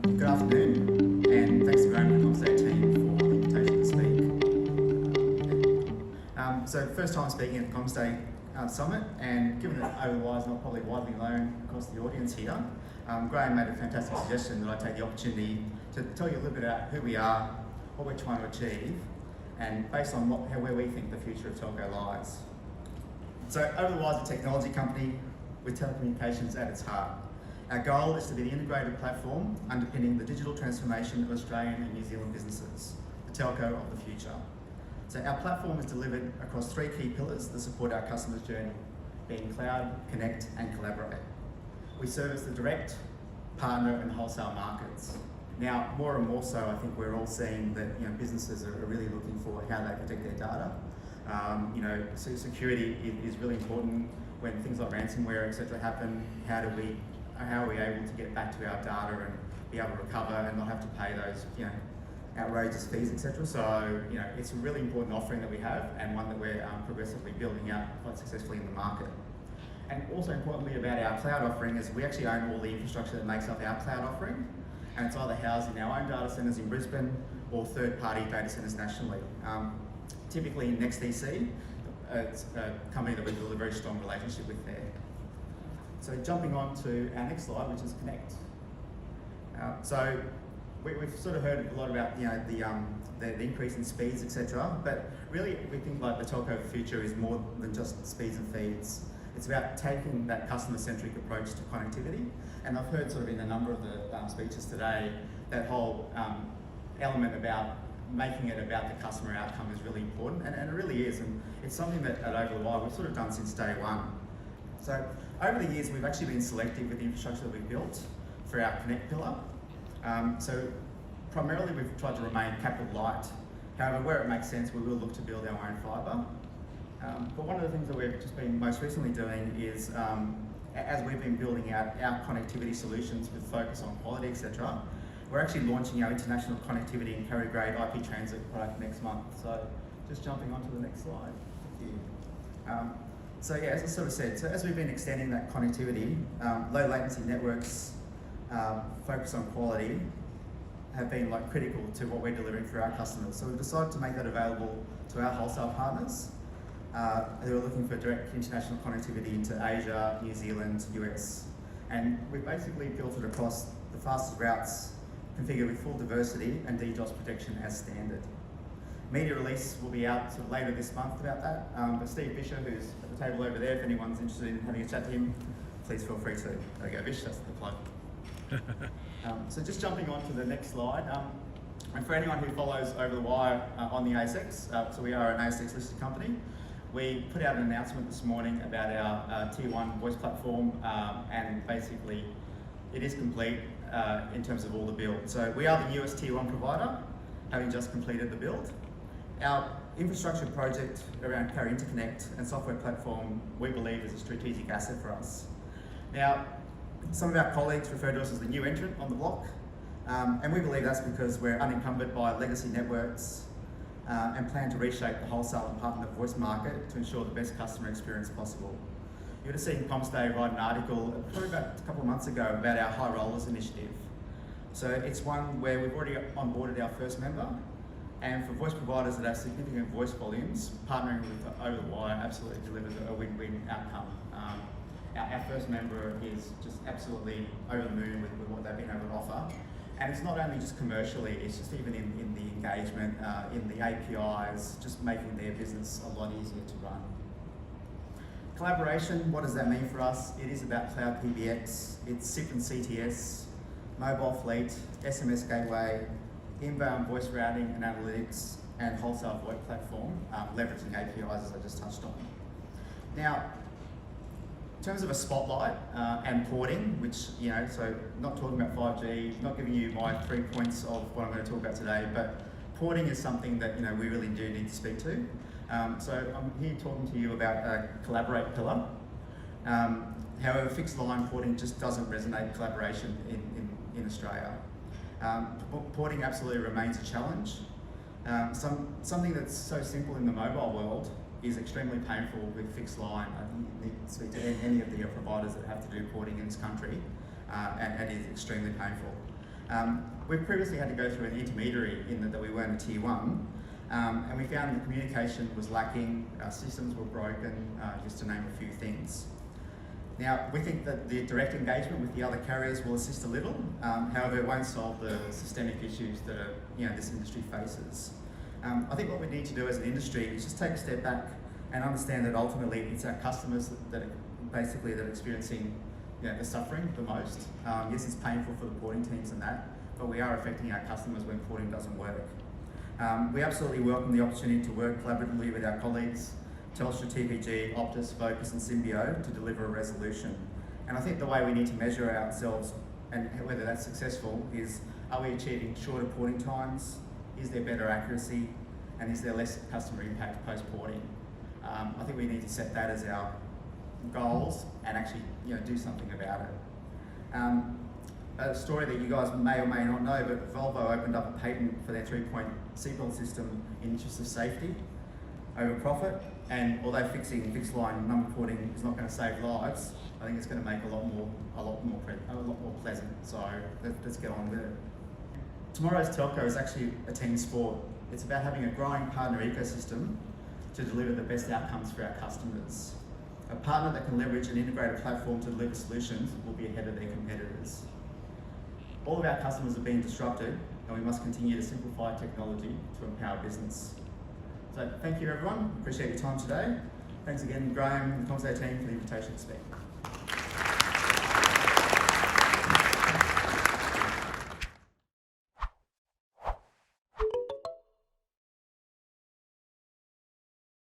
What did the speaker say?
Good afternoon, and thanks to Graham and the CommsDay team for the invitation to speak. So first time speaking at the CommsDay Summit, and given that OLY is not probably widely known across the audience here, Graham made a fantastic suggestion that I take the opportunity to tell you a little bit about who we are, what we're trying to achieve, and based on where we think the future of telco lies. So OLY is a technology company with telecommunications at its heart. Our goal is to be the integrated platform underpinning the digital transformation of Australian and New Zealand businesses, the telco of the future. So our platform is delivered across three key pillars that support our customers' journey, being cloud, connect and collaborate. We service the direct, partner and wholesale markets. Now, more and more so, I think we're all seeing that businesses are really looking for how they protect their data. So security is really important when things like ransomware, etc. happen. How are we able to get back to our data and be able to recover and not have to pay those outrageous fees, etc. So it's a really important offering that we have, and one that we're progressively building out quite successfully in the market. And also importantly about our cloud offering is we actually own all the infrastructure that makes up our cloud offering, and it's either housed in our own data centres in Brisbane or third-party data centres nationally. Typically NextDC, it's a company that we've built a very strong relationship with there. So jumping on to our next slide, which is Connect. So we've sort of heard a lot about the increase in speeds, etc. But really, we think like the telco of the future is more than just speeds and feeds. It's about taking that customer-centric approach to connectivity. And I've heard sort of in a number of the speeches today that whole element about making it about the customer outcome is really important, and it really is. And it's something that at OLY we've sort of done since day one. So over the years, we've actually been selective with the infrastructure that we've built for our Connect pillar. So primarily we've tried to remain capital light. However, where it makes sense, we will look to build our own fibre. But one of the things that we've just been most recently doing is, as we've been building out our connectivity solutions with focus on quality, etc., we're actually launching our international connectivity and carrier-grade IP transit product next month. So just jumping on to the next slide. Thank you. So yeah, as I sort of said, so as we've been extending that connectivity, low latency networks, focus on quality, have been critical to what we're delivering for our customers. So we've decided to make that available to our wholesale partners who are looking for direct international connectivity into Asia, New Zealand, US. And we've basically built it across the fastest routes, configured with full diversity and DDoS protection as standard. Media release will be out sort of later this month about that, but Steve Fisher, who's at the table over there, if anyone's interested in having a chat to him, please feel free to. There we go, Vish, that's the plug. So just jumping on to the next slide, and for anyone who follows Over the Wire on the ASX, so we are an ASX listed company. We put out an announcement this morning about our Tier 1 voice platform, and basically it is complete in terms of all the build. So we are the newest Tier 1 provider, having just completed the build. Our infrastructure project around Carrier Interconnect and software platform, we believe, is a strategic asset for us. Now, some of our colleagues refer to us as the new entrant on the block, and we believe that's because we're unencumbered by legacy networks and plan to reshape the wholesale and partner voice market to ensure the best customer experience possible. You would have seen CommsDay write an article probably about a couple of months ago about our High Rollers initiative. So it's one where we've already onboarded our first member, and for voice providers that have significant voice volumes, partnering with Over the Wire absolutely delivers a win-win outcome. Our first member is just absolutely over the moon with what they've been able to offer. And it's not only just commercially, it's just even in the engagement, in the APIs, just making their business a lot easier to run. Collaboration, what does that mean for us? It is about cloud PBX, it's SIP and CTS, mobile fleet, SMS gateway, inbound voice routing and analytics, and wholesale VoIP platform, leveraging APIs as I just touched on. Now, in terms of a spotlight and porting, which, so not talking about 5G, not giving you my 3 points of what I'm going to talk about today, but porting is something that we really do need to speak to. So I'm here talking to you about a collaborate pillar. However, fixed line porting just doesn't resonate with collaboration in Australia. Porting absolutely remains a challenge. Something that's so simple in the mobile world is extremely painful with fixed line. I think you need to speak to any of the providers that have to do porting in this country, and it is extremely painful. We've previously had to go through an intermediary in that we weren't a tier 1, and we found the communication was lacking, our systems were broken, just to name a few things. Now, we think that the direct engagement with the other carriers will assist a little, however it won't solve the systemic issues that this industry faces. I think what we need to do as an industry is just take a step back and understand that ultimately it's our customers that are experiencing the suffering the most. Yes, it's painful for the porting teams and that, but we are affecting our customers when porting doesn't work. We absolutely welcome the opportunity to work collaboratively with our colleagues, Telstra, TPG, Optus, Vocus and Symbio to deliver a resolution. And I think the way we need to measure ourselves and whether that's successful is, are we achieving shorter porting times? Is there better accuracy? And is there less customer impact post-porting? I think we need to set that as our goals and actually do something about it. A story that you guys may or may not know, but Volvo opened up a patent for their 3-point seatbelt system in the interest of safety over profit. And although fixing fixed line number porting is not going to save lives, I think it's going to make a lot more pleasant. So let's get on with it. Tomorrow's telco is actually a team sport. It's about having a growing partner ecosystem to deliver the best outcomes for our customers. A partner that can leverage an integrated platform to deliver solutions will be ahead of their competitors. All of our customers are being disrupted, and we must continue to simplify technology to empower business. So thank you everyone, appreciate your time today. Thanks again Graham and the CommsDay team for the invitation to speak.